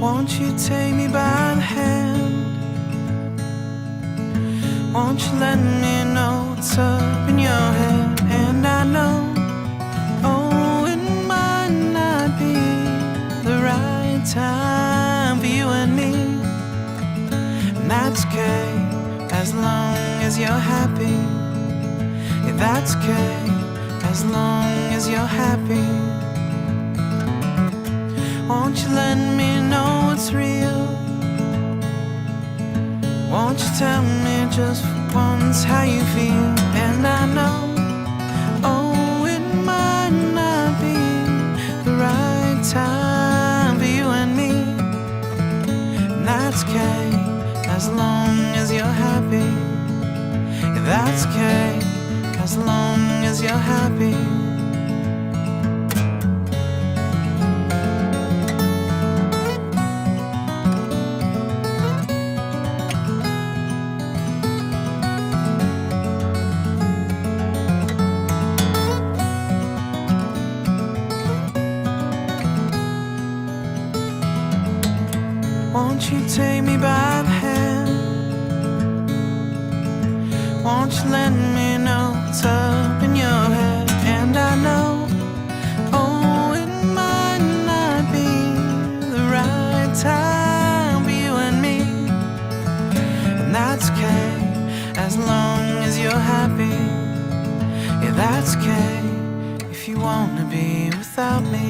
Won't you take me by the hand? Won't you let me know what's up in your head? And I know, oh, it might not be the right time for you and me. And that's okay, as long as you're happy. Yeah, that's okay, as long as you're happy. Won't you let me know what's real? Won't you tell me just for once how you feel? And I know, oh, it might not be the right time for you and me. And that's okay, as long as you're happy. Yeah, that's okay, as long as you're happy. Won't you take me by the hand? Won't you let me know what's up in your head? And I know, oh, it might not be the right time for you and me. And that's okay, as long as you're happy. Yeah, that's okay, if you wanna be without me.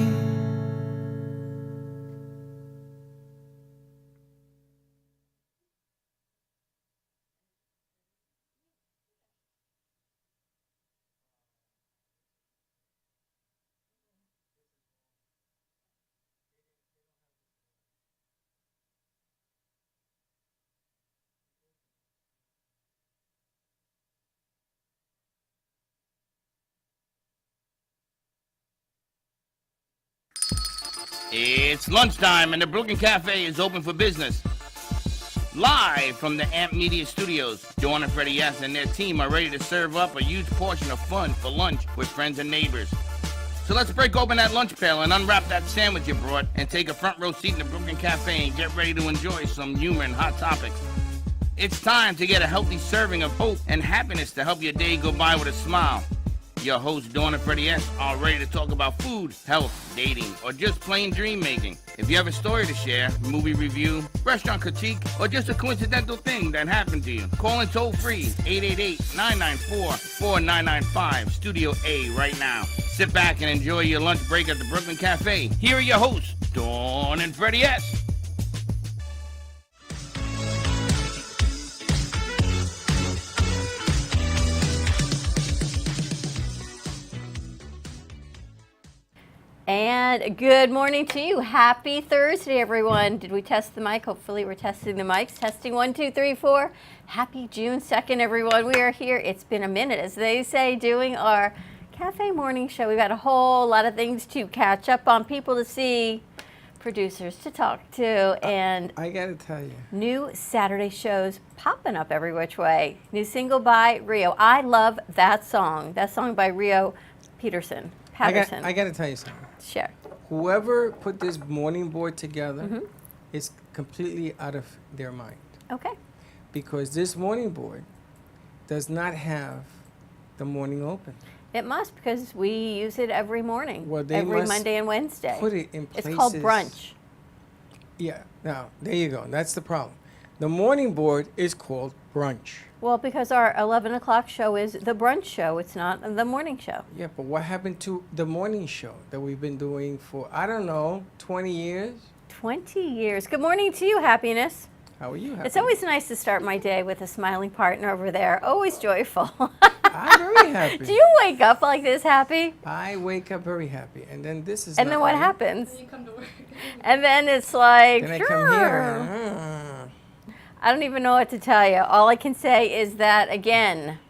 It's lunchtime and the Brooklyn Cafe is open for business. Live from the Amp Media Studios, Dawn and Freddie S. and their team are ready to serve up a huge portion of fun for lunch with friends and neighbors. So let's break open that lunch pail and unwrap that sandwich you brought and take a front row seat in the Brooklyn Cafe and get ready to enjoy some humor and hot topics. It's time to get a healthy serving of hope and happiness to help your day go by with a smile. Your hosts, Dawn and Freddie S., are ready to talk about food, health, dating, or just plain dream making. If you have a story to share, movie review, restaurant critique, or just a coincidental thing that happened to you, call in toll free 888-994-4995, Studio A right now. Sit back and enjoy your lunch break at the Brooklyn Cafe. Here are your hosts, Dawn and Freddie S. And good morning to you. Happy Thursday, everyone. Did we test the mic? Hopefully we're testing the mics. Testing 1, 2, 3, 4. Happy June 2nd, everyone. We are here. It's been a minute, as they say, doing our Cafe Morning Show. We've got a whole lot of things to catch up on, people to see, producers to talk to, and I gotta tell you, new Saturday shows popping up every which way. New single by Rio. I love that song. That song by Rio Patterson. I gotta tell you something. Sure. Whoever put this morning board together is completely out of their mind. Okay. Because this morning board does not have the morning open. It must, because we use it every morning, Well, they every must Monday and Wednesday. Put it in places. It's called brunch. Yeah. Now there you go. That's the problem. The morning board is called brunch. Well, because our 11 o'clock show is the brunch show. It's not the morning show. Yeah, but what happened to the morning show that we've been doing for, I don't know, 20 years? 20 years. Good morning to you, Happiness. How are you? It's always nice to start my day with a smiling partner over there. Always joyful. I'm very happy. Do you wake up like this happy? I wake up very happy. And then this is And not then what right. happens? You come to work. And then it's like, Then I come here. I don't even know what to tell you. All I can say is that, again,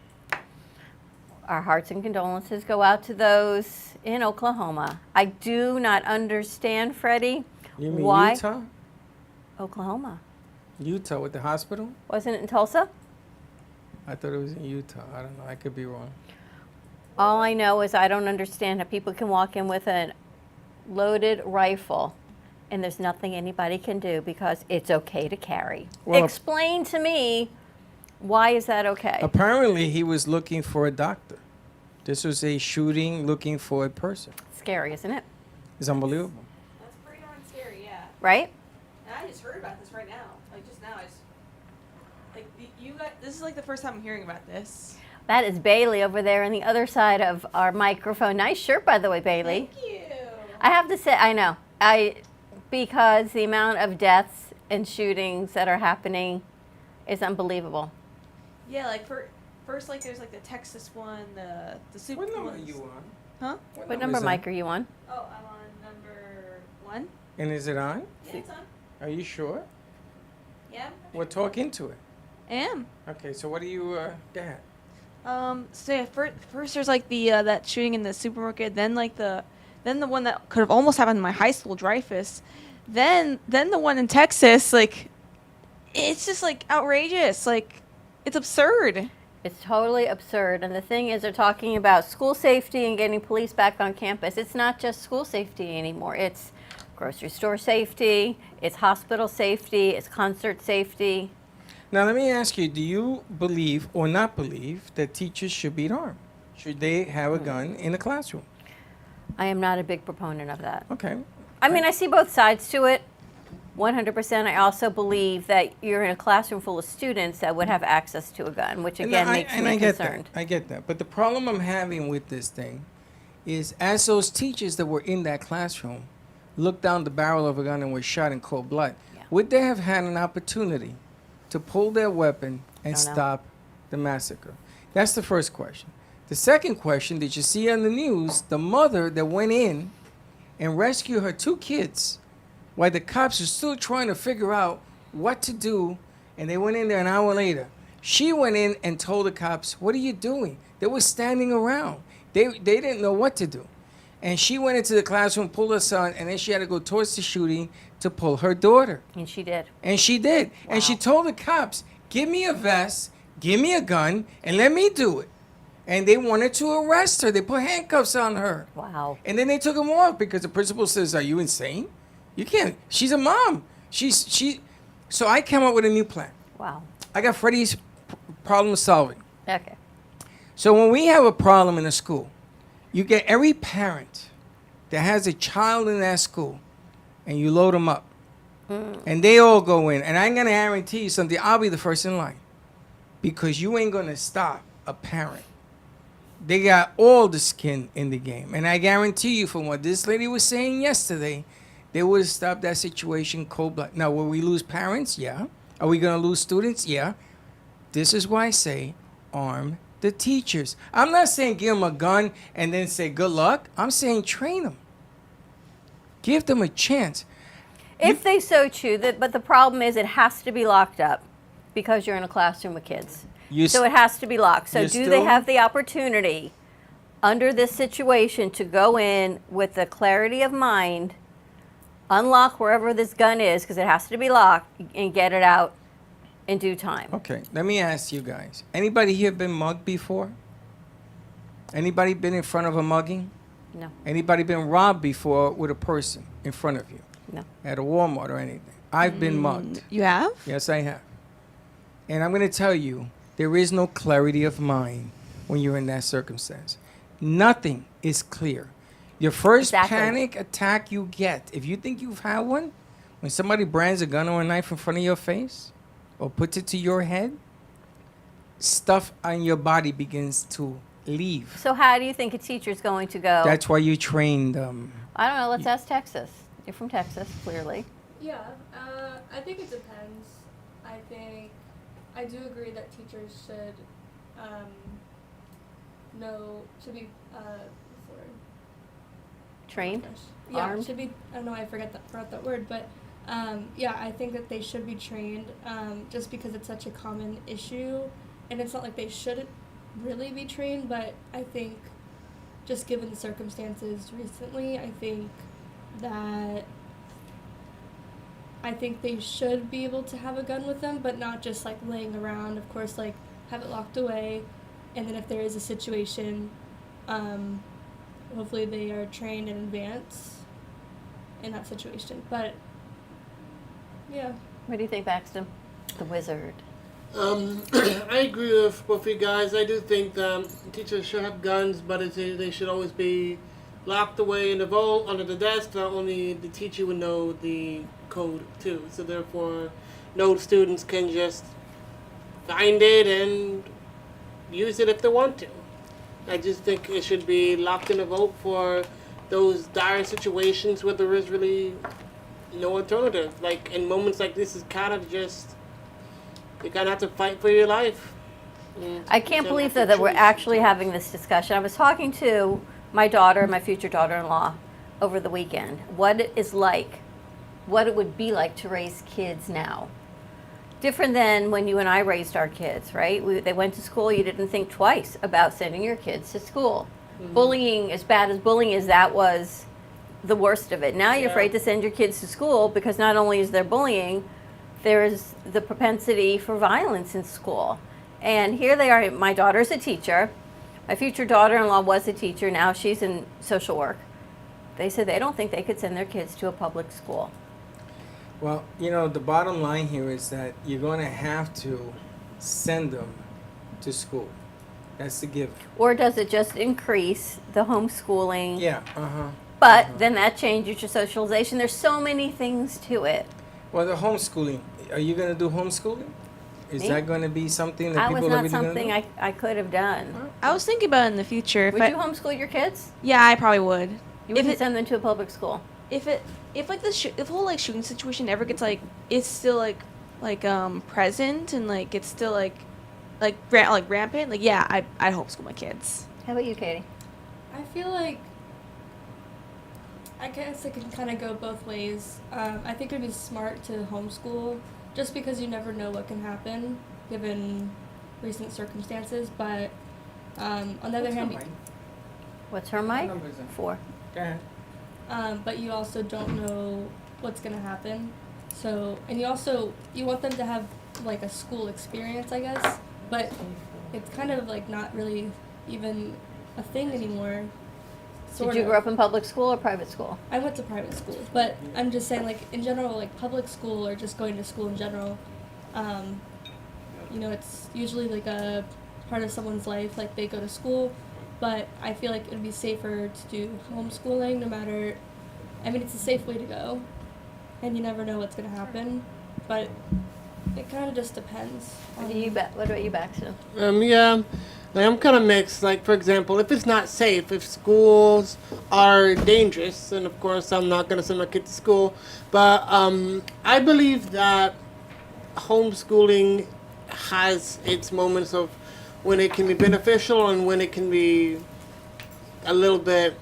our hearts and condolences go out to those in Oklahoma. I do not understand, Freddie, You mean why Utah? Oklahoma. Utah with the hospital? Wasn't it in Tulsa? I thought it was in Utah. I don't know. I could be wrong. All I know is I don't understand how people can walk in with a loaded rifle and there's nothing anybody can do because it's okay to carry. Well, Explain to me, why is that okay? Apparently, he was looking for a doctor. This was a shooting looking for a person. Scary, isn't it? It's unbelievable. That's pretty darn scary, yeah. Right? And I just heard about this right now. Like just now, you got this is like the first time I'm hearing about this. That is Bailey over there on the other side of our microphone. Nice shirt, by the way, Bailey. Thank you. I have to say, I know. Because the amount of deaths and shootings that are happening is unbelievable. Yeah, like first, like there's like the Texas one, the super. What number are ones. you on? Huh? What number is that? mic are you on? Oh, I'm on number 1. And is it on? Yeah, it's on. Are you sure? Yeah. Well, talk into it. I am. Okay, so what do you get? So yeah, first there's like the that shooting in the supermarket, then the one that could have almost happened in my high school, Dreyfus, then the one in Texas. Like, it's just like outrageous. Like, it's absurd. It's totally absurd. And the thing is, they're talking about school safety and getting police back on campus. It's not just school safety anymore. It's grocery store safety, it's hospital safety, it's concert safety. Now, let me ask you, do you believe or not believe that teachers should be armed? Should they have a gun in the classroom? I am not a big proponent of that. Okay. I mean, I see both sides to it, 100%. I also believe that you're in a classroom full of students that would have access to a gun, which again makes me concerned. I get that. But the problem I'm having with this thing is, as those teachers that were in that classroom looked down the barrel of a gun and were shot in cold blood, would they have had an opportunity to pull their weapon and Don't know. stop the massacre? That's the first question. The second question, did you see on the news the mother that went in and rescued her 2 kids while the cops are still trying to figure out what to do, and they went in there an hour later? She went in and told the cops, "What are you doing?" They were standing around. They didn't know what to do. And she went into the classroom, pulled her son, and then she had to go towards the shooting to pull her daughter. And she did. And she did. And she told the cops, "Give me a vest, give me a gun, and let me do it." And they wanted to arrest her. They put handcuffs on her. Wow. And then they took them off because the principal says, "Are you insane? You can't. She's a mom." So I came up with a new plan. Wow. I got Freddie's problem solving. Okay. So when we have a problem in a school, you get every parent that has a child in that school, and you load them up. And they all go in. And I'm going to guarantee you something. I'll be the first in line. Because you ain't going to stop a parent. They got all the skin in the game. And I guarantee you, from what this lady was saying yesterday, they would have stopped that situation cold blood. Now, will we lose parents? Yeah. Are we going to lose students? Yeah. This is why I say arm the teachers. I'm not saying give them a gun and then say good luck. I'm saying train them. Give them a chance. If they so choose, but the problem is it has to be locked up because you're in a classroom with kids. So it has to be locked. So do they have the opportunity under this situation to go in with the clarity of mind, unlock wherever this gun is, because it has to be locked, and get it out in due time? Okay, let me ask you guys. Anybody here been mugged before? Anybody been in front of a mugging? No. Anybody been robbed before with a person in front of you? No. At a Walmart or anything? I've been mugged. You have? Yes, I have. And I'm going to tell you, there is no clarity of mind when you're in that circumstance. Nothing is clear. Your first panic attack you get, if you think you've had one, when somebody brands a gun or a knife in front of your face or puts it to your head, stuff on your body begins to leave. So how do you think a teacher's going to go? That's why you train them. I don't know. Let's ask Texas. You're from Texas, clearly. Yeah, I think it depends. I do agree that teachers should should be what's the word? Trained? Yeah, Armed? should be. I don't know. I forgot that word, but yeah, I think that they should be trained. Just because it's such a common issue, and it's not like they shouldn't really be trained, but I think just given the circumstances recently, I think they should be able to have a gun with them, but not just like laying around. Of course, like have it locked away, and then if there is a situation, hopefully they are trained in advance in that situation. But Yeah. What do you think, Baxter? The wizard. I agree with both of you guys. I do think teachers should have guns, but they should always be locked away in the vault under the desk. Not only the teacher would know the code too, so therefore, no students can just find it and use it if they want to. I just think it should be locked in a vault for those dire situations where there is really no alternative. Like in moments like this, is kind of just you kind of have to fight for your life. I can't believe though that we're actually having this discussion. I was talking to my daughter, my future daughter-in-law, over the weekend. What it would be like to raise kids now. Different than when you and I raised our kids, right? They went to school. You didn't think twice about sending your kids to school. Bullying, as bad as bullying is, that was the worst of it. Now you're afraid to send your kids to school because not only is there bullying, there is the propensity for violence in school. And here they are. My daughter's a teacher. My future daughter-in-law was a teacher. Now she's in social work. They said they don't think they could send their kids to a public school. Well, the bottom line here is that you're going to have to send them to school. That's the given. Or does it just increase the homeschooling? Yeah, But then that changes your socialization. There's so many things to it. Well, the homeschooling. Are you going to do homeschooling? Is Me? that going to be something that That people was are not really going to something do? I could have done. I was thinking about it in the future. If Would I, you homeschool your kids? yeah, I probably would. You If wouldn't it- send them to a public school. If like if the whole like shooting situation ever gets like it's still like present and like it's still like rampant, like yeah, I'd homeschool my kids. How about you, Katie? I feel like I guess it can kind of go both ways. I think it'd be smart to homeschool just because you never know what can happen given recent circumstances. But on the other hand, What's her mic? number is that? 4. Go ahead. but you also don't know what's gonna happen. So, and you want them to have like a school experience, I guess. But it's kind of like not really even a thing anymore. Did you grow up in public school or private school? I went to private school, but I'm just saying, like in general, like public school or just going to school in general, it's usually like a part of someone's life. Like they go to school, but I feel like it'd be safer to do homeschooling. No matter, I mean, it's a safe way to go, and you never know what's gonna happen. But it kind of just depends. What about you, Baxter? Yeah. Like, I'm kind of mixed. Like, for example, if it's not safe, if schools are dangerous, and of course I'm not going to send my kid to school, but I believe that homeschooling has its moments of when it can be beneficial and when it can be a little bit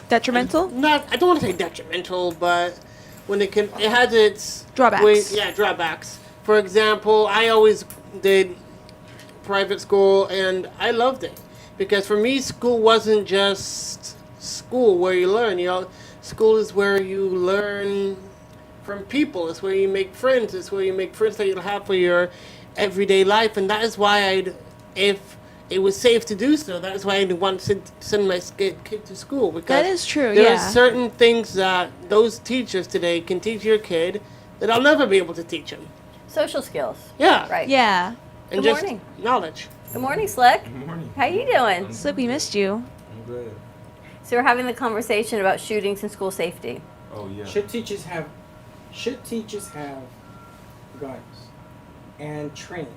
Detrimental? I don't want to say detrimental, but when it has its Drawbacks. drawbacks. For example, I always did private school and I loved it because for me school wasn't just school where you learn. School is where you learn from people. It's where you make friends. It's where you make friends that you'll have for your everyday life, and that is why if it was safe to do so, that is why I'd want to send my kid to school, because That is true, there yeah. are certain things that those teachers today can teach your kid that I'll never be able to teach him. Social skills. Yeah. Right. Yeah. And Good just morning. knowledge. Good morning, Slick. Good morning. How you doing? Slip, we missed you. I'm good. So we're having the conversation about shootings and school safety. Oh yeah. Should teachers have guns and training?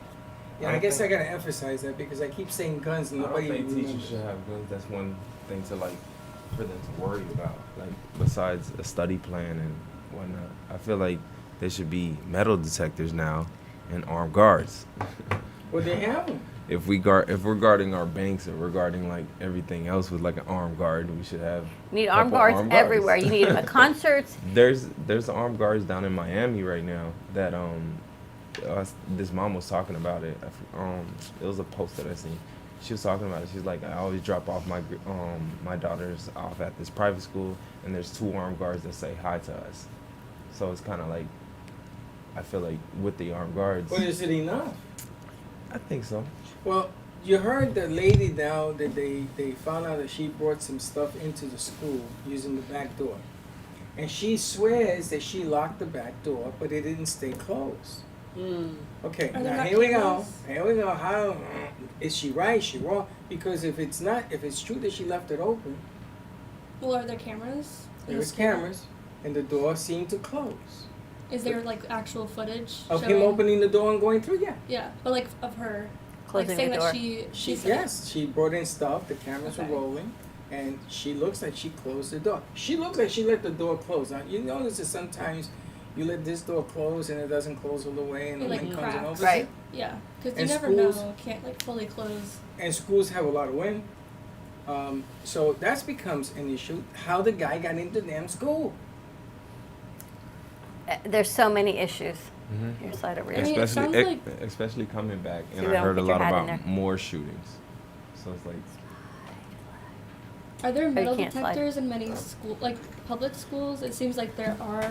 Yeah, I don't guess I think- gotta emphasize that because I keep saying guns and I don't nobody think remembers. teachers should have guns. That's one thing to for them to worry about. Like besides a study plan and whatnot, I feel like there should be metal detectors now and armed guards. Well, they have them. If we're guarding our banks or we're guarding like everything else with like an armed guard, we should have. You need a armed couple guards everywhere. You need them at concerts. There's armed guards down in Miami right now that this mom was talking about it. It was a post that I seen. She was talking about it. She's like, I always drop off my daughters off at this private school, and there's 2 armed guards that say hi to us. So it's kind of like, I feel like with the armed guards, But is it enough? I think so. Well, you heard the lady now that they found out that she brought some stuff into the school using the back door. And she swears that she locked the back door, but it didn't stay closed. Okay, Are there now not here we go. cameras? Here we go. How is she right? Is she wrong? Because if it's true that she left it open, Well, are there cameras? in there the was school? cameras, and the door seemed to close. Is there like actual footage Of him showing- opening the door and going through, yeah. Yeah, but like of her Closing like saying the door. that she said Yes, she brought in stuff, the cameras Okay. were rolling, and she looks like she closed the door. She looks like she let the door close. Now, you notice that sometimes you let this door close and it doesn't close all the way and It, the like, wind comes and cracks. opens Right. it. Yeah, because you And never schools- know. Can't like fully close. And schools have a lot of wind. So that becomes an issue, how the guy got into the damn school. There's so many issues. Mhm. Your side over I here. mean, it sounds Especially, like- especially coming back, So and we I don't heard a put your lot hat in about there. more shootings. So it's like, Are there metal can't slide. detectors in many like public schools? It seems like there are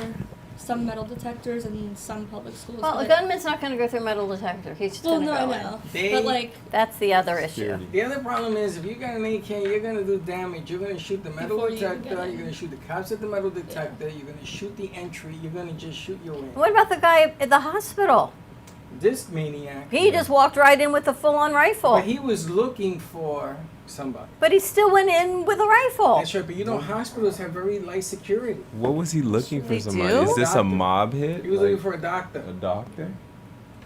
some metal detectors in some public schools. Well, a but- gunman's not going to go through a metal detector. He's just Well, going to no, go I in. know, They- but like That's the other issue. security. The other problem is if you got an AK, you're gonna do damage. You're gonna shoot the metal Before you even detector. get in. You're gonna shoot the cops at the metal detector. You're gonna shoot the entry. You're gonna just shoot your way. What about the guy at the hospital? This maniac. He just walked right in with a full-on rifle. But he was looking for somebody. But he still went in with a rifle. That's right. But you know, hospitals have very light security. What was he looking for? They Somebody? do? Is this a Doctor. mob hit? He was Like, looking for a doctor, a doctor?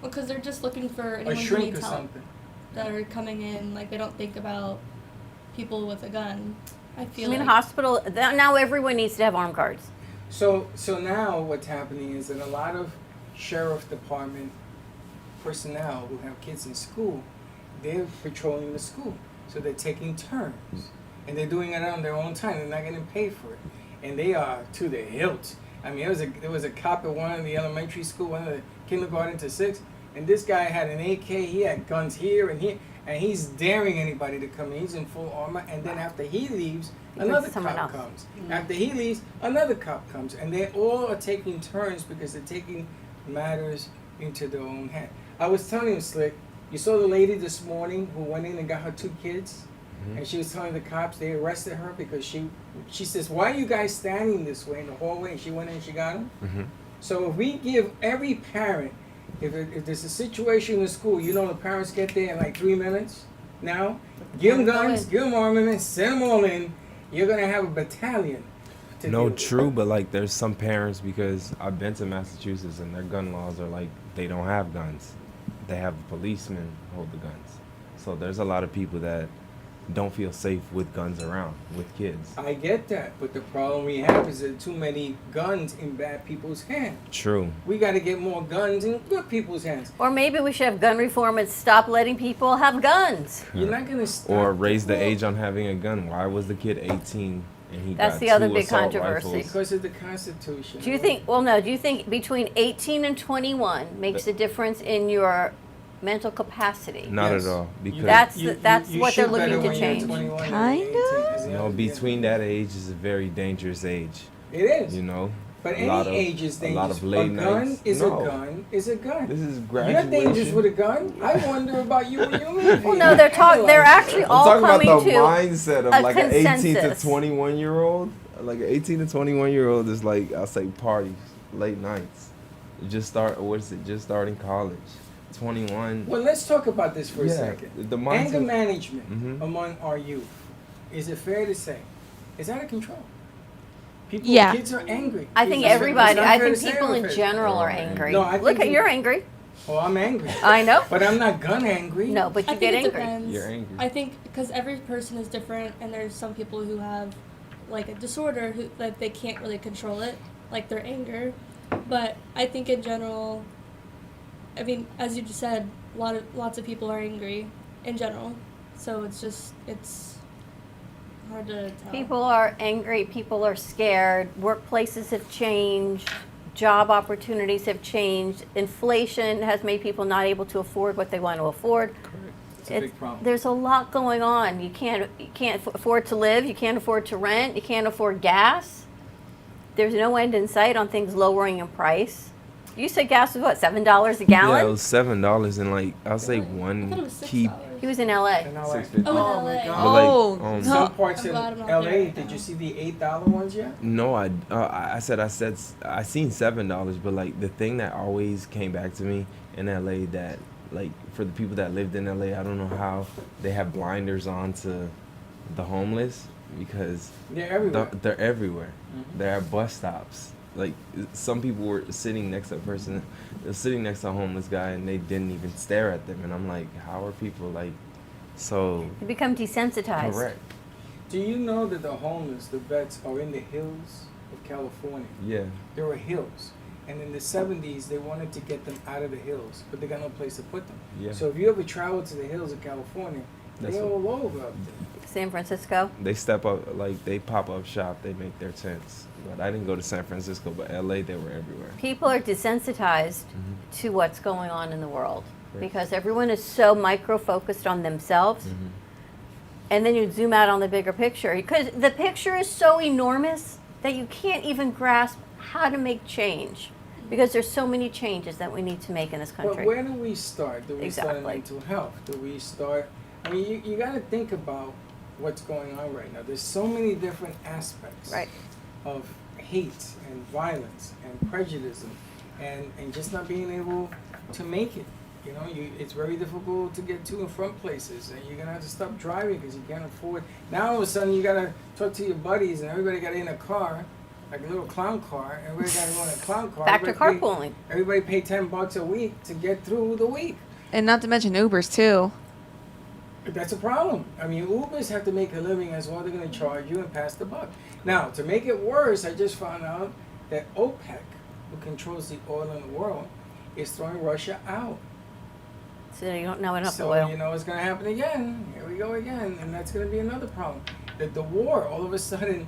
because they're just looking for a anyone who shrink needs or help something. that are coming in. Like they don't think about people with a gun. I I feel mean, like hospital, now everyone needs to have armed guards. So now what's happening is that a lot of sheriff department personnel who have kids in school, they're patrolling the school. So they're taking turns. And they're doing it on their own time. They're not getting paid for it. And they are to the hilt. I mean, there was a cop at one of the elementary school, one of the kindergarten to 6, and this guy had an AK. He had guns here and here, and he's daring anybody to come in. He's in full armor. And then after he leaves, He brings another someone cop else. comes. After he leaves, another cop comes. And they all are taking turns because they're taking matters into their own hand. I was telling him, Slick, you saw the lady this morning who went in and got her 2 kids? And she was telling the cops they arrested her because she says, why are you guys standing this way in the hallway? And she went in and she got them. Mhm. So if we give every parent, if there's a situation in the school, you know the parents get there in like 3 minutes now, give them guns, give them armaments, send them all in, you're going to have a battalion. to No, deal with. true, but like there's some parents, because I've been to Massachusetts and their gun laws are like they don't have guns. They have policemen hold the guns. So there's a lot of people that don't feel safe with guns around with kids. I get that, but the problem we have is that too many guns in bad people's hands. True. We got to get more guns in good people's hands. Or maybe we should have gun reform and stop letting people have guns. You're not going to stop. Or raise the people age on having a gun. Why was the kid 18 and he That's got the other 2 big assault controversy. rifles? because of the Constitution. Do you think, do you think between 18 and 21 makes a difference in your mental capacity? Not Yes. at all. Because That's you what they're shoot looking better to when you're change. 21 than Kinda. 18, isn't you know, it? between that age is a very dangerous age. It is. You know, But a lot any of- age is a lot dangerous. of late a gun nights. is No. a gun is a gun. this is You're dangerous graduation. with a gun. I wonder about you when you leave. Well, no, they're actually I'm all talking about coming the to mindset of a like an 18 to consensus. 21 year old. Like an 18 to 21 year old is like, I'll say parties, late nights. Just starting college. 21. Well, let's talk about this for a Yeah, second. the mindset- Anger management Mhm. among our youth, is it fair to say, is out of control? People, Yeah. kids are angry. I think Is it- everybody, it's not I fair think to say people or in fair? general are Oh, angry. No, I Look think at, you- you're angry. Oh, I'm angry. I know. But I'm not gun angry. No, but I you think get it angry. depends. You're angry. I think because every person is different, and there's some people who have like a disorder who that they can't really control it, like their anger. But I think in general, I mean, as you just said, lots of people are angry in general. So it's hard to tell. People are angry, people are scared, workplaces have changed, job opportunities have changed, inflation has made people not able to afford what they want to afford. It's a big problem. There's a lot going on. You can't afford to live, you can't afford to rent, you can't afford gas. There's no end in sight on things lowering in price. You said gas was what, $7 a Yeah, it gallon? was $7 and like I'll say Really? I one thought it was key $6. He was in LA. in LA. 650. Oh, my LA. God. But like, Oh, Some no. parts I'm in glad I'm not LA. there right Did now. you see the $8 ones yet? No, I seen $7, but like the thing that always came back to me in LA that like for the people that lived in LA, I don't know how they have blinders on to the homeless because They're everywhere. they're everywhere. Mhm. They're at bus stops. Like some people were sitting next to a person, they're sitting next to a homeless guy, and they didn't even stare at them. And I'm like, how are people like so You become desensitized. correct? Do you know that the homeless, the vets, are in the hills of California? Yeah. There were hills. And in the 70s, they wanted to get them out of the hills, but they got no place to put them. Yeah. So if you ever travel to the hills of California, That's they're what- all over up there. San Francisco. They step up, like they pop up shop, they make their tents. But I didn't go to San Francisco, but LA, they were everywhere. People are desensitized Mhm. to what's going on in the world Right. because everyone is so micro-focused on themselves. Mhm. And then you zoom out on the bigger picture because the picture is so enormous that you can't even grasp how to make change because there's so many changes that we need to make in this But country. where do we start? Do we start in Exactly. mental health? Do we start? I mean, you got to think about what's going on right now. There's so many different aspects Right. of hate and violence and prejudice and just not being able to make it. You know, it's very difficult to get to and from places, and you're gonna have to stop driving because you can't afford. Now all of a sudden you gotta talk to your buddies, and everybody got in a car, like a little clown car. Everybody got to go in a clown car. Back to Everybody pay- carpooling. Everybody pay $10 a week to get through the week. And not to mention Ubers too. That's a problem. I mean, Ubers have to make a living as well. They're going to charge you and pass the buck. Now, to make it worse, I just found out that OPEC, who controls the oil in the world, is throwing Russia out. So you don't know enough So, oil. you know, it's going to happen again. Here we go again. And that's going to be another problem. That the war, all of a sudden,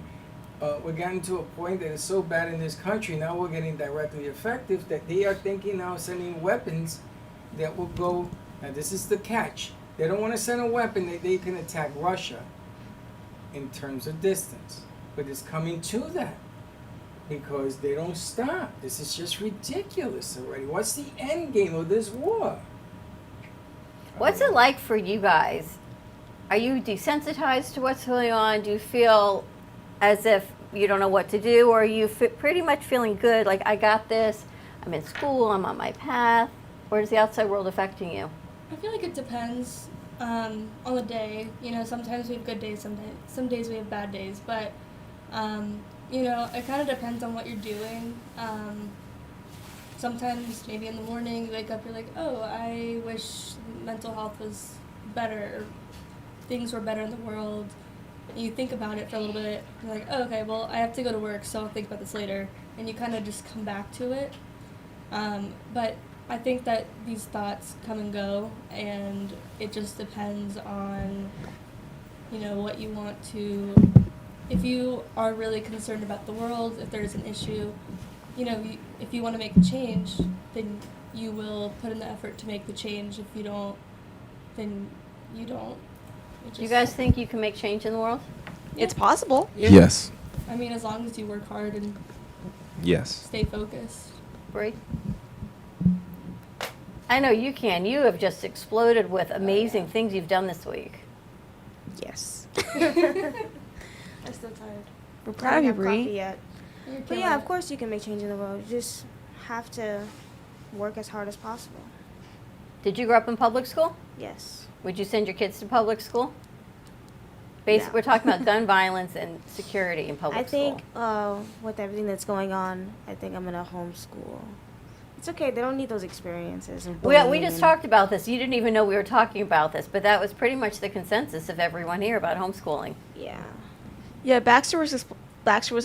we're getting to a point that is so bad in this country. Now we're getting directly effective that they are thinking now of sending weapons that will go. Now, this is the catch. They don't want to send a weapon that they can attack Russia in terms of distance. But it's coming to that because they don't stop. This is just ridiculous already. What's the end game of this war? What's it like for you guys? Are you desensitized to what's going on? Do you feel as if you don't know what to do, or are you pretty much feeling good, like I got this, I'm in school, I'm on my path, or is the outside world affecting you? I feel like it depends on the day. You know, sometimes we have good days, some days we have bad days. But, you know, it kind of depends on what you're doing. Sometimes maybe in the morning you wake up, you're like, oh, I wish mental health was better, or things were better in the world. And you think about it for a little bit. You're like, oh, okay, well, I have to go to work, so I'll think about this later. And you kind of just come back to it. But I think that these thoughts come and go, and it just depends on, you know, what you want to, if you are really concerned about the world, if there's an issue, you know, if you want to make a change, then you will put in the effort to make the change. If you don't, then you don't. Do you guys think you can make change in the world? It's possible. Yes. I mean, as long as you work hard and Yes. stay focused. Bree? I know you can. You have just exploded with amazing things you've done this week. Yes. I'm still tired. We're I proud of don't you, have coffee Bree. yet. You're But killing yeah, it. of course you can make change in the world. You just have to work as hard as possible. Did you grow up in public school? Yes. Would you send your kids to public school? No. We're talking about gun violence and security in public I think school. with everything that's going on, I think I'm gonna homeschool. It's okay. They don't need those experiences. And We bullying just and- talked about this. You didn't even know we were talking about this, but that was pretty much the consensus of everyone here about homeschooling. Yeah. Yeah, Baxter was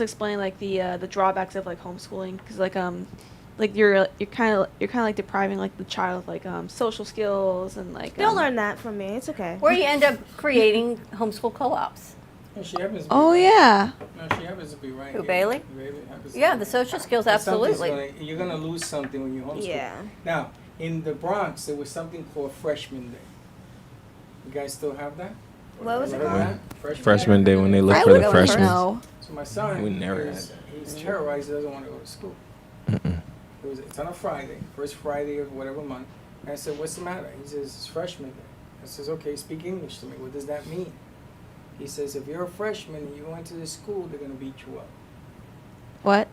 explaining like the drawbacks of like homeschooling, because like you're kind of like depriving like the child of like social skills and like They'll learn that from me. It's okay. Or you end up creating homeschool co-ops. No, she happens to be Oh yeah. No, she happens to be right. Who, here. Bailey? Bailey happens to Yeah, be the right. social skills, But something's absolutely. you're gonna lose something when you homeschool. Yeah. Now, in the Bronx, there was something called Freshman Day. You guys still have that? What was Ever it heard called? that? Freshman day when they look I for would the go freshmen. No. So my son, We never he's terrorized. He doesn't want to go to school. It's on a Friday, first Friday of whatever month. And I said, "What's the matter?" He says, "It's Freshman Day." I says, okay, speak English to me. What does that mean? He says, if you're a freshman and you go into this school, they're going to beat you up. What?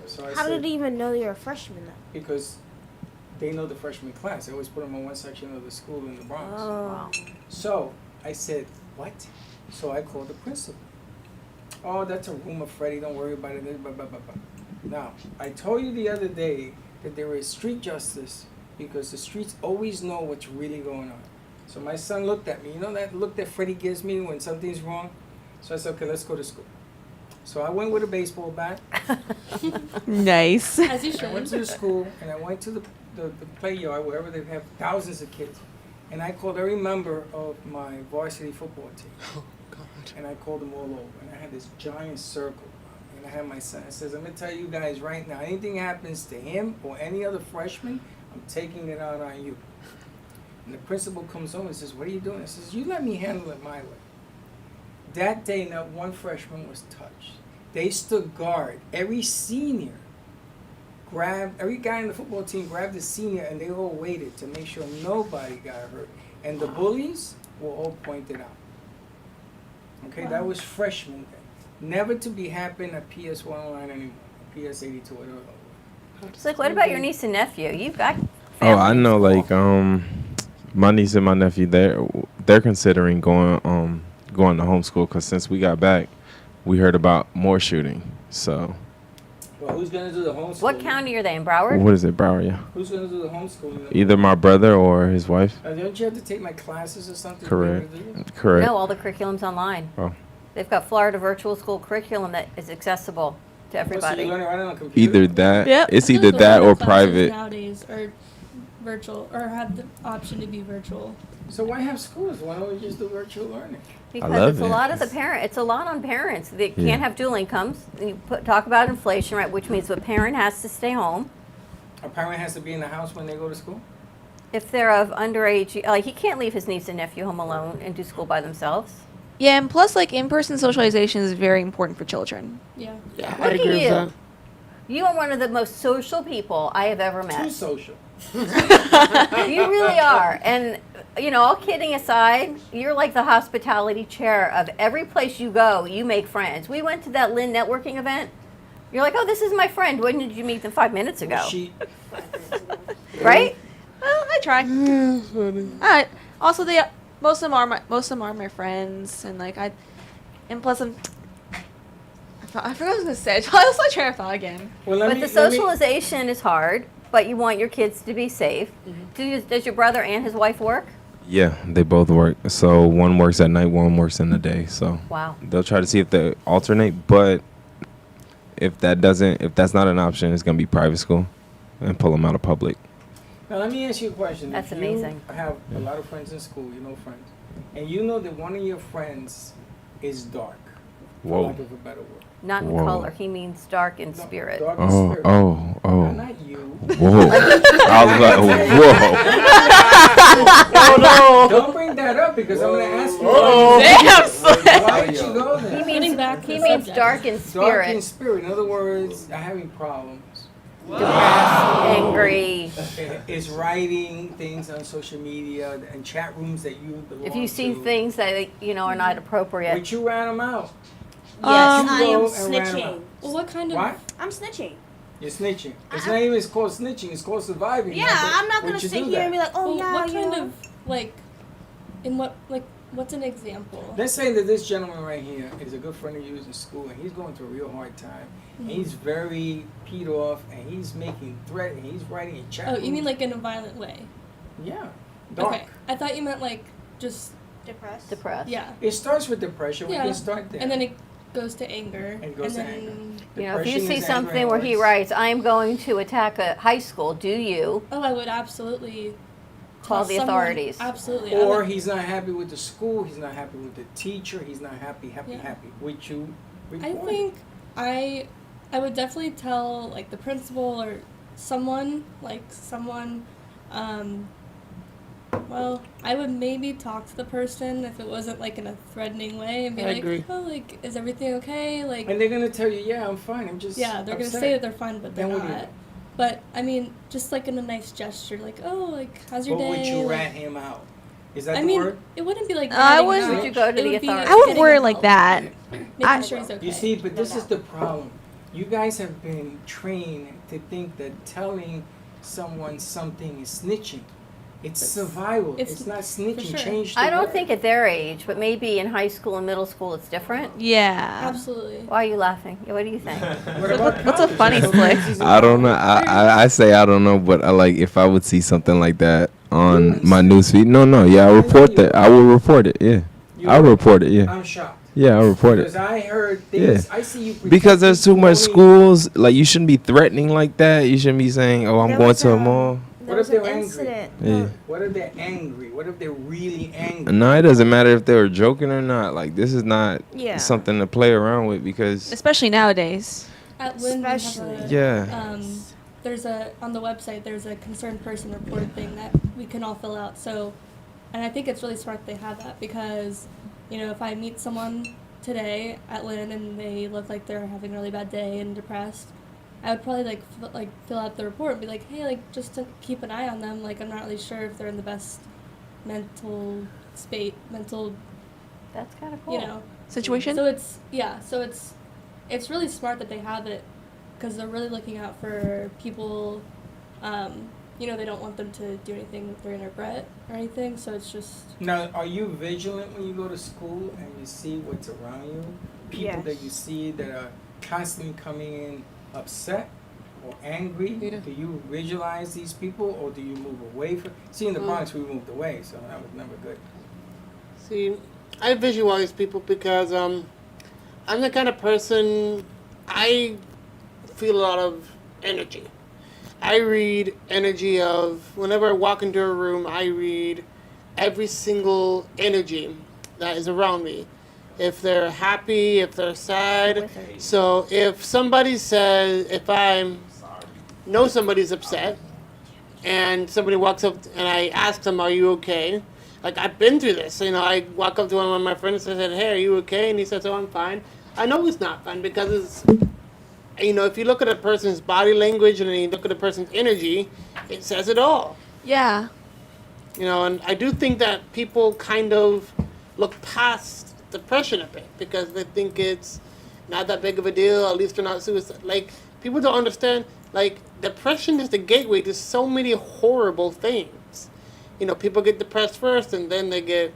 So I How said, did he even know you're a freshman though? because they know the freshman class. They always put them in one section of the school in the Bronx. Oh. So I said, what? So I called the principal. Oh, that's a rumor, Freddie. Don't worry about it. Blah, blah, blah, blah. Now, I told you the other day that there is street justice because the streets always know what's really going on. So my son looked at me. You know that look that Freddie gives me when something's wrong? So I said, okay, let's go to school. So I went with a baseball bat. Nice. As you I went to should. the school and I went to the play yard wherever they have thousands of kids. And I called every member of my varsity football team. Oh, God. And I called them all over. And I had this giant circle. And I had my son. I says, I'm going to tell you guys right now, anything happens to him or any other freshman, I'm taking it out on you. And the principal comes over and says, what are you doing? I says, you let me handle it my way. That day, not one freshman was touched. They stood guard. Every senior grabbed, every guy in the football team grabbed the senior and they all waited to make sure nobody got hurt. And the bullies were all pointed out. Okay, that was freshman day. Never to be happening at PS 109 anymore, PS 82, whatever. It's like, what about your niece and nephew? You've got Oh, I family in know. school. Like, my niece and my nephew, they're considering going to homeschool because since we got back, we heard about more shooting. So, Well, who's going to do the homeschooling? What county are they in? Broward? what is it, Broward? Yeah. Who's going to do the homeschooling? Either my brother or his wife. Don't you have to take my classes or something? Correct. to be able to do this? Correct. No, all the curriculum's online. Oh. They've got Florida virtual school curriculum that is accessible to So everybody. you learn it right on a computer? Either that, Yep. it's I feel either like a that lot or of classes private. Nowadays are virtual or have the option to be virtual. So why have schools? Why don't we just do virtual learning? Because love it's a it. lot of the parent. It's a lot on parents. They Yeah. can't have dual incomes. You talk about inflation, right? Which means the parent has to stay home. A parent has to be in the house when they go to school? If they're of underage, like he can't leave his niece and nephew home alone and do school by themselves. Yeah, and plus, like, in-person socialization is very important for children. Yeah. Yeah, Look I at agree with you. that. You are one of the most social people I have ever Too met. social. You really are. And, you know, all kidding aside, you're like the hospitality chair of every place you go, you make friends. We went to that Lynn networking event. You're like, oh, this is my friend. When did you meet them? 5 minutes ago? She, Right? Well, I try. Also, most of them are my friends, and like and plus I forgot what I was gonna say. I lost my train of thought again. well, But the socialization is hard, but you want your kids to be safe. Does your brother and his wife work? Yeah, they both work. So one works at night, one works in the day. So Wow. they'll try to see if they alternate. But if that's not an option, it's gonna be private school, and pull them out of public. Now let me ask you a question. That's If amazing. You have a lot of friends in school, you know friends, and you know that one of your friends is dark, for Whoa. lack of a better word. Not in Whoa. color. He means dark in No, spirit. Dark in Oh, spirit. oh, No, oh. not you. Whoa. I was like, whoa. Don't bring that up because I'm going to ask you. Damn, Why did you go there? Getting back to He the means subject. dark in Dark in spirit. spirit. In other words, I'm having problems. Angry. Is writing things on social media and chat rooms that you belong If you see to. things that are not appropriate. But you ran them out. Yes, I You am go and ran 'em snitching. out. Well, what kind of? What? I'm snitching. You're snitching. It's not even called snitching. It's called surviving. Yeah, I'm not gonna sit here and be like, oh Well, yeah, what you kind know. of what's an example? Let's say that this gentleman right here is a good friend of yours in school, and he's going through a real hard time. And he's very peed off, and he's making threat, and he's writing in chat Oh, you mean rooms. like in a violent way? Yeah, dark. Okay, I thought you meant like just Depressed. Depressed. yeah, It starts with depression. We Yeah. can start there. and then it goes to anger, And goes to then anger. You know, if you Depression see is something anger where and he worse. writes, I am going to attack a high school, do you oh, I would absolutely call tell the someone- authorities? Absolutely. I Or would- he's not happy with the school. He's not happy with the teacher. He's not happy. Yeah. Would you I report? think I would definitely tell like the principal or someone. Well, I would maybe talk to the person if it wasn't like in a threatening way and be I like, agree. oh, like, is everything okay? Like, And they're gonna tell you, yeah, I'm fine. I'm just yeah, they're gonna upset. say that they're fine, but they're Then what do you not. do? But I mean, just like in a nice gesture, like, oh, like, how's your But day? would you Like, rat him out? Is that I the mean, word? it wouldn't be like. I ratting wouldn't- him Would you go to out. the It would be authorities? I wouldn't getting word it him like help, that. Making I- sure he's okay. You see, but this is the problem. You guys have been trained to think that telling someone something is snitching. It's survival. It's, it's- not snitching. sure. Change the I don't word. think at their age, but maybe in high school and middle school it's different. Yeah. Absolutely. Why are you laughing? What do you think? What about What's a college? funny So slick? Lindsay's in I don't know. college. I say I don't know, but I like if I would see something like that on my newsfeed. No, yeah, I report that. I will report it. Yeah, You I'll would? report it. Yeah, I'm shocked. yeah, I'll report Because it. I heard things. I see you. Because there's too much protecting schools. Like you shouldn't be threatening like that. You shouldn't be saying, "Oh, I'm There going was to a a- mall." There What was if an they're angry? incident. Yeah. What if they're angry? What if they're really angry? No, it doesn't matter if they were joking or not. Like this is not Yeah. something to play around with because Especially nowadays. At Lynn, we have Especially. a, yeah. there's on the website, there's a concerned person report thing that we can all fill out. So, and I think it's really smart they have that because, if I meet someone today at Lynn and they look like they're having a really bad day and depressed, I would probably fill out the report and be like, hey, just to keep an eye on them. Like, I'm not really sure if they're in the best mental That's kind of cool. Situation? So it's really smart that they have it because they're really looking out for people. They don't want them to do anything with their regret or anything. So it's just Now, are you vigilant when you go to school and you see what's around you? People that Yes. you see that are constantly coming in upset or angry? Yeah. Do you visualize these people or do you move away from? See, in the Well- Bronx, we moved away, so that was never good. See, I visualize people because I'm the kind of person, I feel a lot of energy. I read energy of, whenever I walk into a room, I read every single energy that is around me. If they're happy, if they're sad. So if somebody says, if I know somebody's upset and somebody walks up and I ask them, are you okay? Like, I've been through this. I walk up to one of my friends and I said, hey, are you okay? And he says, oh, I'm fine. I know he's not fine because if you look at a person's body language and then you look at a person's energy, it says it all. Yeah. And I do think that people kind of look past depression a bit because they think it's not that big of a deal, at least they're not suicide. Like, people don't understand, depression is the gateway to so many horrible things. People get depressed first and then they get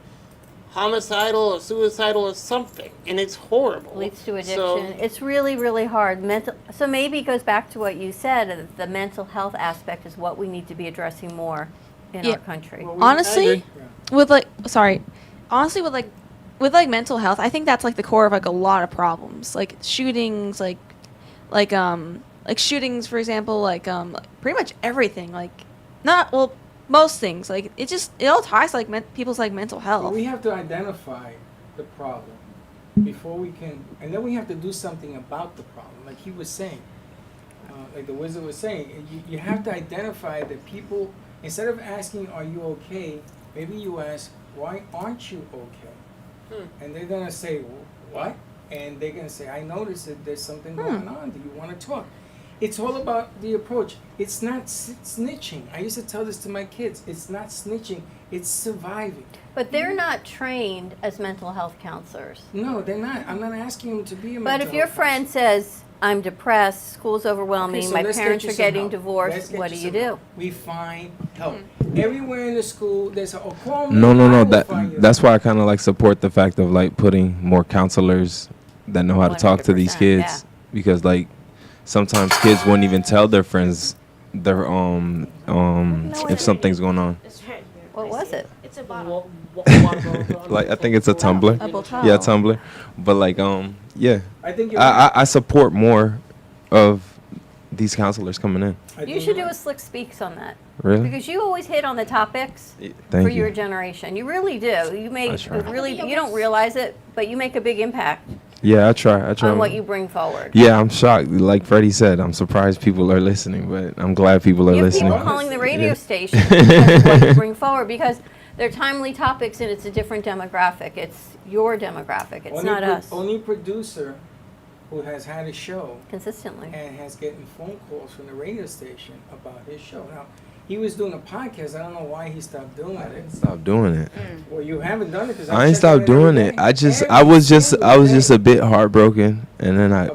homicidal or suicidal or something, and it's horrible. Leads to addiction. So, It's really, really hard. So maybe it goes back to what you said. The mental health aspect is what we need to be addressing more in Yeah. our country. Well, Honestly, agree. honestly with mental health, I think that's the core of a lot of problems. Like shootings, shootings, for example, pretty much everything. Most things. It all ties to people's mental health. Well, we have to identify the problem before we can, and then we have to do something about the problem. Like he was saying, like the wizard was saying, you have to identify that people, instead of asking, are you okay, maybe you ask, why aren't you okay? And they're going to say, what? And they're going to say, I noticed that there's something going on. Do you want to talk? It's all about the approach. It's not snitching. I used to tell this to my kids. It's not snitching. It's surviving. But they're not trained as mental health counselors. No, they're not. I'm not asking them to be a But mental if your health friend says, I'm depressed, school's overwhelming, Okay, so my let's get parents you are some getting help. divorced, Let's get what do you you some do? help. We find help. Everywhere in the school, there's call me. No. I will find you That's help. why I kind of support the fact of putting more counselors that know how to talk to these 100%, kids yeah. because sometimes kids won't even tell their friends their if something's going on. It's right here. What was it? It's a bottle. I think it's a tumbler. A bottle. Yeah, tumbler. But yeah, I think you're right. I support more of these counselors coming in. I You think should you're do a right. Slick Speaks on that. Really? Because you always hit on the topics Thank for you. your generation. You really do. You make try. you don't realize it, but you make a big impact Yeah, I try. on what you bring forward. Yeah, I'm shocked. Like Freddie said, I'm surprised people are listening, but I'm glad people are You have listening. people calling the radio Yeah. station because of what you bring forward because they're timely topics and it's a different demographic. It's your demographic. It's not us Only producer who has had a show consistently. and has getting phone calls from the radio station about his show. Now, He was doing a podcast. I don't know why he stopped doing it. Stop doing it. Well, you haven't done it because I ain't stopped doing it. I was just a bit heartbroken, and then I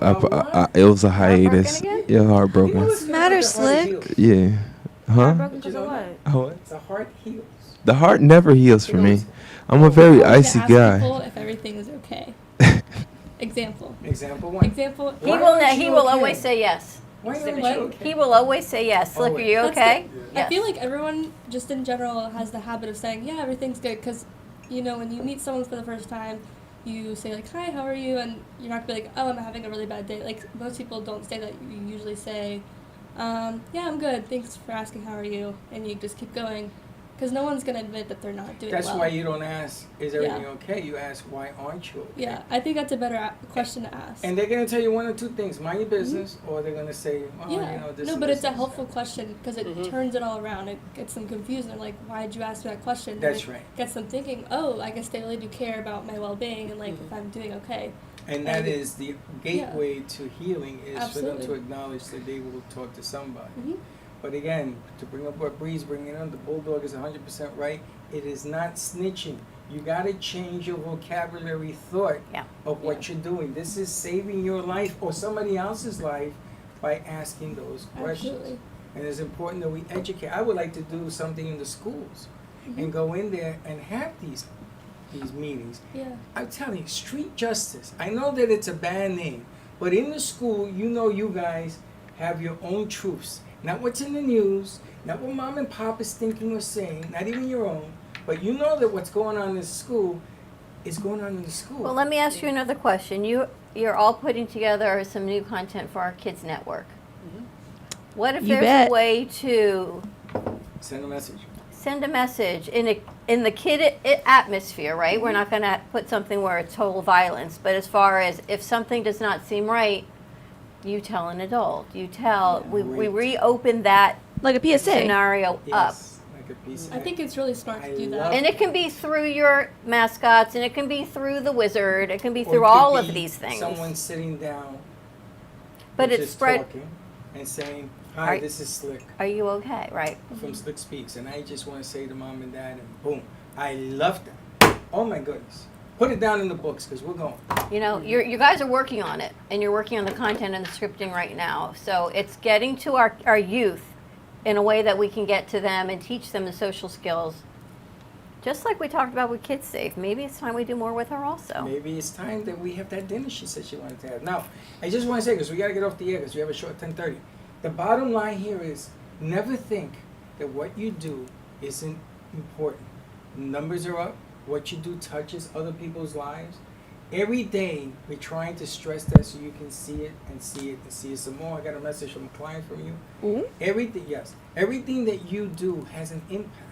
it was a hiatus. again? Yeah, heartbroken. What's the matter, Slick? Yeah. Huh? Broken because of what? What? The heart heals. The heart never heals for me. I'm a very icy Ask guy. people if everything is okay. Example. Example one. Example. He Why will. aren't He you will okay? always say yes. Why aren't you What? okay? He will always say yes. Look, are you That's okay? I feel like everyone, just in general, has the habit of saying, yeah, everything's good. Because, you know, when you meet someone for the first time, you say, like, hi, how are you? And you're not going to be like, oh, I'm having a really bad day. Like, most people don't say that. You usually say, yeah, I'm good. Thanks for asking, how are you? And you just keep going. Because no one's going to admit that they're not doing That's well. why you don't ask, is everything Yeah. okay? You ask, why aren't you okay? Yeah, I think that's a better question to ask. And they're going to tell you one or two things. Mind your business, or they're going to say, oh, Yeah. you know, this No, and but this it's a and helpful that. question because it turns it all around. It gets them confused. They're like, why did you ask me that question? And That's it right. Gets them thinking, oh, I guess they really do care about my well-being and, like, if I'm doing okay. And that And- is the gateway to healing is for them to Absolutely. acknowledge that they will talk to somebody. Mhm. But again, to bring up what Bree's bringing up, the Bulldog is 100% right. It is not snitching. You got to change your vocabulary thought Yeah. of what you're doing. This is saving your life or somebody else's life by asking those questions. Absolutely. And it's important that we educate. I would like to do something in the schools and go in there and have these meetings. Yeah. I'm telling you, street justice. I know that it's a bad name, but in the school, you know, you guys have your own truths. Not what's in the news, not what mom and pop is thinking or saying, not even your own, but you know that what's going on in the school is going on in the school. Well, let me ask you another question. You're all putting together some new content for our kids network. What if You there's bet. a way to Send a message. send a message in the kid atmosphere, right? We're not going to put something where it's total violence, but as far as if something does not seem right, you tell an adult. You tell. We Great. reopen that Like a PSA. scenario up. Yes, like a piece of I think it's really smart to I do love that. And it can be through your mascots, and it can be through the wizard, it can be Or through it could all of be these things. Someone sitting down, But it's just spread. talking and saying, "Hi, Are- this is Slick Are you okay? Right. from Slick Speaks," and I just want to say to mom and dad, and boom, I love that. Oh my goodness, put it down in the books because we're going. You know, you guys are working on it, and you're working on the content and the scripting right now. So it's getting to our youth in a way that we can get to them and teach them the social skills. Just like we talked about with Kids Safe. Maybe it's time we do more with her also. Maybe it's time that we have that dinner she said she wanted to have. Now, I just want to say, because we got to get off the air because we have a show at 10:30. The bottom line here is never think that what you do isn't important. Numbers are up. What you do touches other people's lives. Every day, we're trying to stress that so you can see it and see it and see it some more. I got a message from a client from you. Everything that you do has an impact.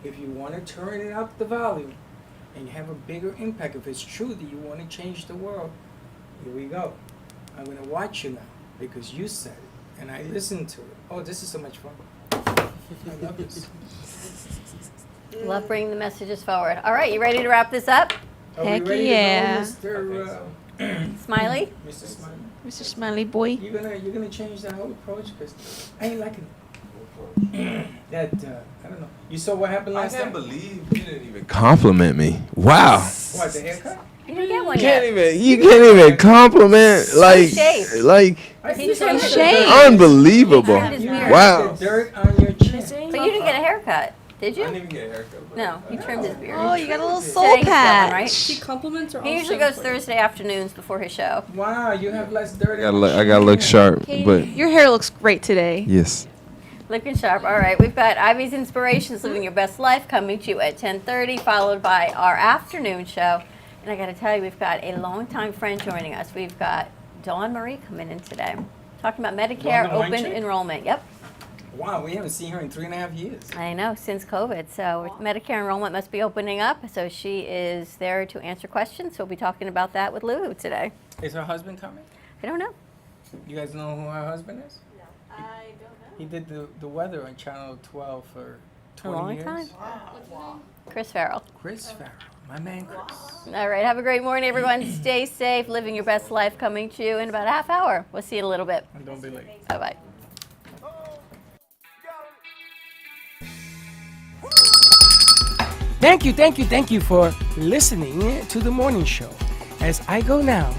If you want to turn it up the volume and have a bigger impact, if it's true that you want to change the world, here we go. I'm going to watch you now because you said it and I listened to it. Oh, this is so much fun. I love this. Love bringing the messages forward. All right, you ready to wrap this up? Are we Heck ready yeah. to go, Smiley? Mr. Smiley? Mr. Smiley Boy. You're gonna change that whole approach because I ain't liking that. I don't know. You saw what happened I last can't time? believe you didn't even compliment me. Wow. What, the haircut? You didn't get one You can't yet. even compliment shaved. like He trimmed his Shaved. beard. unbelible. He trimmed his beard. Wow. The dirt on your chin. But you didn't get a haircut, did I you? didn't even get a haircut. but- No, he trimmed his beard. Oh, you got a little Today soul he's going, patch. right? See, compliments are He also usually goes important. Thursday afternoons before his show. Wow, you have less dirt. I gotta look sharp, but Your hair looks great today. yes. Looking sharp. All right, we've got Ivy's Inspirations, Living Your Best Life, coming to you at 10:30, followed by our afternoon show. And I got to tell you, we've got a longtime friend joining us. We've got Dawn Marie coming in today, talking about Medicare the white open chick? enrollment. Yep, Wow, we haven't seen her in 3.5 years. I know, since COVID. So Medicare enrollment must be opening up. So she is there to answer questions. So we'll be talking about that with Lulu today. Is her husband coming? I don't know. You guys know who her husband is? No, I don't know. He did the weather on Channel 12 for 20 long years. time. Chris Farrell. Chris Farrell, my man Chris. All right, have a great morning, everyone. Stay safe, living your best life, coming to you in about a half hour. We'll see you in a little bit. And don't be late. Bye-bye. Thank you for listening to the morning show. As I go now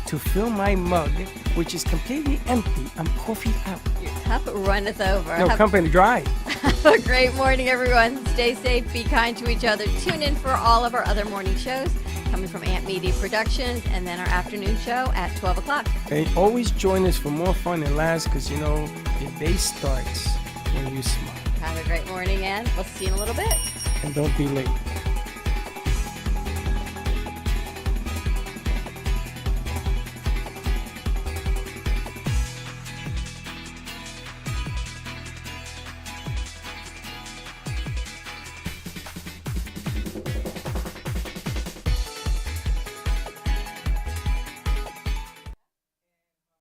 to fill my mug, which is completely empty, I'm coffee out. Your cup runneth over. No, company dry. Have a great morning, everyone. Stay safe, be kind to each other. Tune in for all of our other morning shows coming from Amp Media Productions, and then our afternoon show at 12 o'clock. And always join us for more fun and laughs, because, you know, your day starts when you smile. Have a great morning, and we'll see you in a little bit. And don't be late.